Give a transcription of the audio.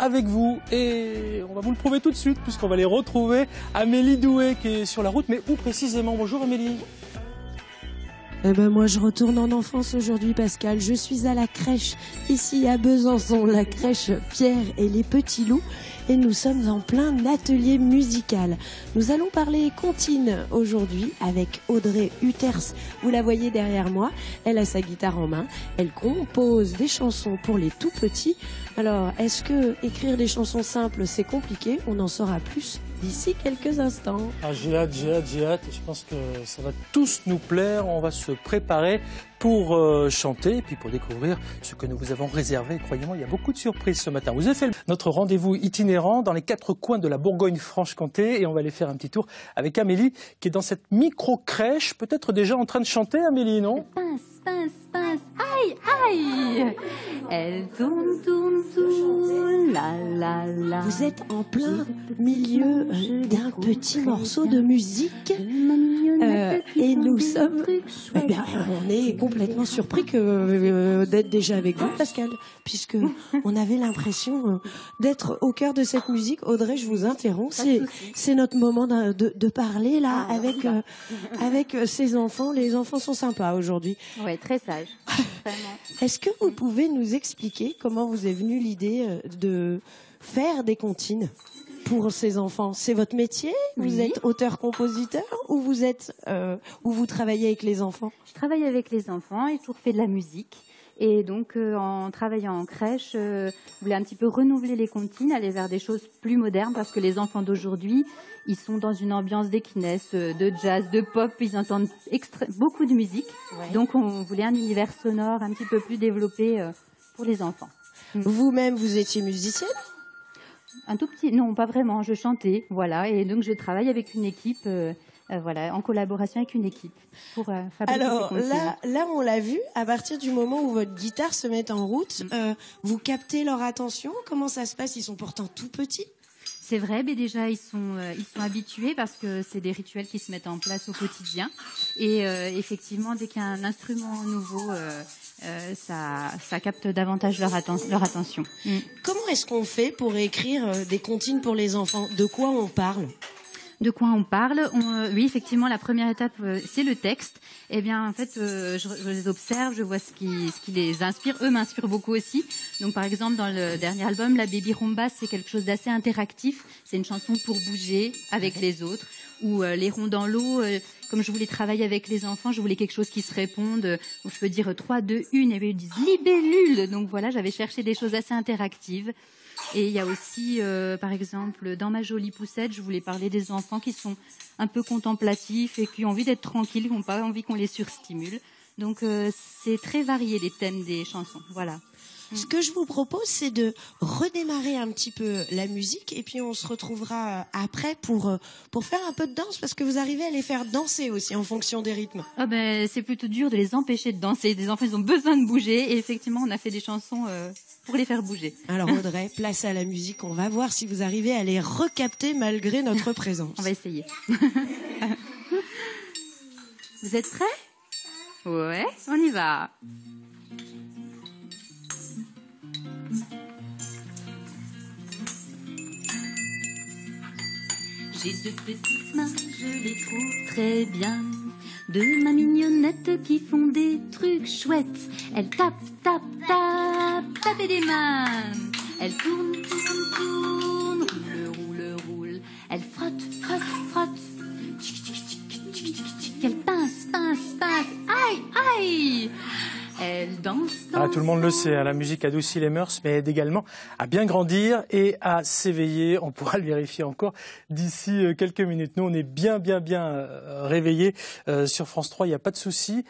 avec vous et on va vous le prouver tout de suite puisqu'on va les retrouver. Amélie Doué qui est sur la route, mais où précisément? Bonjour Amélie. Eh ben moi je retourne en enfance aujourd'hui Pascal, je suis à la crèche ici à Besançon, la crèche Pierre et les petits loups et nous sommes en plein atelier musical. Nous allons parler comptine aujourd'hui avec Audrey Uters, vous la voyez derrière moi, elle a sa guitare en main, elle compose des chansons pour les tout petits. Alors est-ce que écrire des chansons simples c'est compliqué? On en saura plus d'ici quelques instants. Ah, j'ai hâte. Je pense que ça va tous nous plaire. On va se préparer pour chanter et puis pour découvrir ce que nous vous avons réservé. Croyez-moi, il y a beaucoup de surprises ce matin. Vous avez fait notre rendez-vous itinérant dans les 4 coins de la Bourgogne-Franche-Comté et on va aller faire un petit tour avec Amélie qui est dans cette micro-crèche, peut-être déjà en train de chanter, Amélie, non? Pince, aïe. Elle tourne, la. Vous êtes en plein milieu d'un petit morceau de musique et nous sommes, on est complètement surpris d'être déjà avec vous Pascal, puisque on avait l'impression d'être au cœur de cette musique. Audrey, je vous interromps, c'est notre moment de parler là avec ces enfants. Les enfants sont sympas aujourd'hui. Ouais, très sage. Est-ce que vous pouvez nous expliquer comment vous est venue l'idée de faire des comptines pour ces enfants? C'est votre métier? Oui. Vous êtes auteur-compositeur ou vous travaillez avec les enfants? Je travaille avec les enfants et toujours fait de la musique. Et donc, en travaillant en crèche, je voulais un petit peu renouveler les comptines, aller vers des choses plus modernes, parce que les enfants d'aujourd'hui, ils sont dans une ambiance d'équinesse, de jazz, de pop, ils entendent beaucoup de musique. Ouais. Donc, on voulait un univers sonore un petit peu plus développé pour les enfants. Vous-même, vous étiez musicienne? Un tout petit, non, pas vraiment, je chantais, voilà, et donc je travaille avec une équipe... voilà, en collaboration avec une équipe pour fabriquer Alors ces comptines. là, on l'a vu, à partir du moment où votre guitare se met en route, vous captez leur attention. Comment ça se passe? Ils sont pourtant tout petits. C'est vrai, mais déjà ils sont habitués parce que c'est des rituels qui se mettent en place au quotidien. Et effectivement, dès qu'il y a un instrument nouveau, ça capte davantage leur attention. Comment est-ce qu'on fait pour écrire des comptines pour les enfants? De quoi on parle? De quoi on parle? Oui, effectivement, la première étape, c'est le texte. Eh bien, en fait, je les observe, je vois ce qui les inspire. Eux m'inspirent beaucoup aussi. Donc, par exemple, dans le dernier album, la Baby Rumba, c'est quelque chose d'assez interactif. C'est une chanson pour bouger avec les autres. Ou les ronds dans l'eau, comme je voulais travailler avec les enfants, je voulais quelque chose qui se réponde. Où je peux dire 3, 2, 1, et ils disent libellule. Donc voilà, j'avais cherché des choses assez interactives. Et il y a aussi, par exemple, dans Ma jolie poussette, je voulais parler des enfants qui sont un peu contemplatifs et qui ont envie d'être tranquilles, qui n'ont pas envie qu'on les surstimule. Donc, c'est très varié les thèmes des chansons. Voilà. Ce que je vous propose, c'est de redémarrer un petit peu la musique et puis on se retrouvera après pour faire un peu de danse parce que vous arrivez à les faire danser aussi en fonction des rythmes. Ah ben, c'est plutôt dur de les empêcher de danser. Les enfants, ils ont besoin de bouger et effectivement, on a fait des chansons pour les faire bouger. Alors Audrey, place à la musique. On va voir si vous arrivez à les recapter malgré notre présence. On va essayer. Vous êtes prêts? Ouais, on y va. J'ai 2 petites mains, je les trouve très bien. 2 mains mignonnettes qui font des trucs chouettes. Elles tapent des mains. Elles tournent, roulent. Elles frottent. Elles pince. Aïe. Elle danse. Ah, tout le monde le sait, hein, la musique adoucit les mœurs, mais aide également à bien grandir et à s'éveiller. On pourra le vérifier encore d'ici quelques minutes. Nous, on est bien réveillés sur France 3, il n'y a pas de souci.